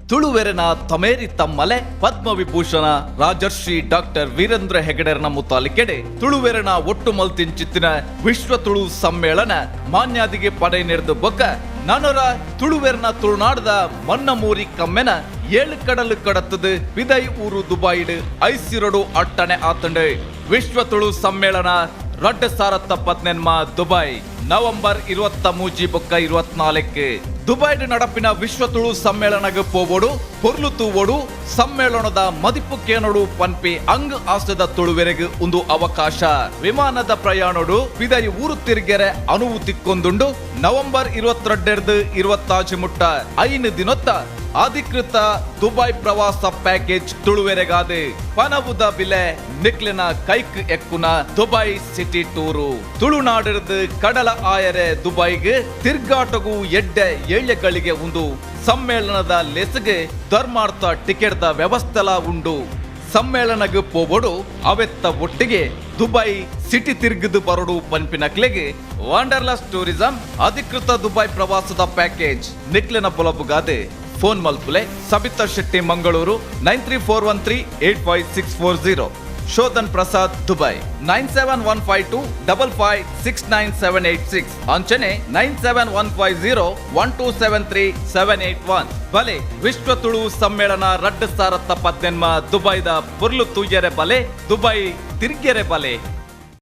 ತುಳುವೆರೆನ ತಮೇರಿ ತಮ್ಮಲೆ ಪದ್ಮವಿಭೂಷಣ ರಾಜರ್ಷಿ ಡಾಕ್ಟರ್ ವೀರೇಂದ್ರ ಹೆಗಡೆರನ ಮುತಾಲಿಕೆಡೆ ತುಳುವೆರೆನ ಒಟ್ಟು ಮಲ್ತಿಂಚಿತ್ತಿನ ವಿಶ್ವ ತುಳು ಸಮ್ಮೇಳನ ಮಾನ್ಯಾದಿಗೆ ಪಡೆ ನೆರೆದು ಬೊಕ್ಕ ನಾನೊರ ತುಳುವೆರೆನ ತುಳುನಾಡದ ಮನ್ನಮೂರಿ ಕಮ್ಮೆನ 7 ಕಡಲು ಕಡತ್ತದು ವಿದೈ ಊರು ದುಬೈಡ್ ಐಸಿರಡು ಅಟ್ಟಣೆ ಆತಂಡೆ ವಿಶ್ವ ತುಳು ಸಮ್ಮೇಳನ 2017 ದುಬೈ ನವೆಂಬರ್ 23 ಬೊಕ್ಕ 24 ದುಬೈಡ್ ನಡಪಿನ ವಿಶ್ವ ತುಳು ಸಮ್ಮೇಳನಗೆ ಪೋಬೋಡು ಪೊರ್ಲು ತೂವೋಡು ಸಮ್ಮೇಳನದ ಮದಿಪು ಕೇನೋಡು ಪನ್ಪಿ ಅಂಗ್ ಆಸದ ತುಳುವೆರೆಗೆ ಒಂದು ಅವಕಾಶ ವಿಮಾನದ ಪ್ರಯಾಣೋಡು ವಿದೈ ಊರು ತಿರುಗೆರೆ ಅನುಭೂತಿ ಕೊಂದುಂಡು ನವೆಂಬರ್ 22 25 ಮುಟ್ಟ 5 ದಿನೊತ್ತ ಅಧಿಕೃತ ದುಬೈ ಪ್ರವಾಸ ಪ್ಯಾಕೇಜ್ ತುಳುವೆರೆಗಾದೆ ಪನವುದ ಬಿಲೆ ನಿಕ್ಲಿನ ಕೈಕ್ ಎಕ್ಕುನ ದುಬೈ ಸಿಟಿ ಟೂರು ತುಳುನಾಡಿರ್ದು ಕಡಲ ಆಯರೆ ದುಬೈಗೆ ತಿರ್ಗಾಟಗೂ ಎಡ್ಡೆ ಏಳ್ಯಗಳಿಗೆ ಒಂದು ಸಮ್ಮೇಳನದ ಲೆಸ್ಗೆ ಧರ್ಮಾರ್ಥ ಟಿಕೆಟ್ದ ವ್ಯವಸ್ಥೆಲ ಉಂಡು ಸಮ್ಮೇಳನಗೆ ಪೋಬೋಡು ಅವೆತ್ತ ಒಟ್ಟಿಗೆ ದುಬೈ ಸಿಟಿ ತಿರುಗಿದು ಬರೋಡು ಪನ್ಪಿನಕ್ಲೆಗೆ ವಂಡರ್ಲಾಸ್ ಟೂರಿಸಂ ಅಧಿಕೃತ ದುಬೈ ಪ್ರವಾಸದ ಪ್ಯಾಕೇಜ್ ನಿಕ್ಲಿನ ಪೊಲಬುಗಾದೆ ಫೋನ್ ಮಲ್ಪುಲೆ ಸಬಿತಾ ಶೆಟ್ಟಿ ಮಂಗಳೂರು 9341385640 ಶೋಧನ್ ಪ್ರಸಾದ್ ದುಬೈ 971525569786 ಅಂಚನೆ 971501273781 ಬಲೆ ವಿಶ್ವ ತುಳು ಸಮ್ಮೇಳನ 2017 ದುಬೈದ ಪುರ್ಲು ತೂಯರೆ ಬಲೆ ದುಬೈ ತಿರ್ಗೆರೆ ಬಲೆ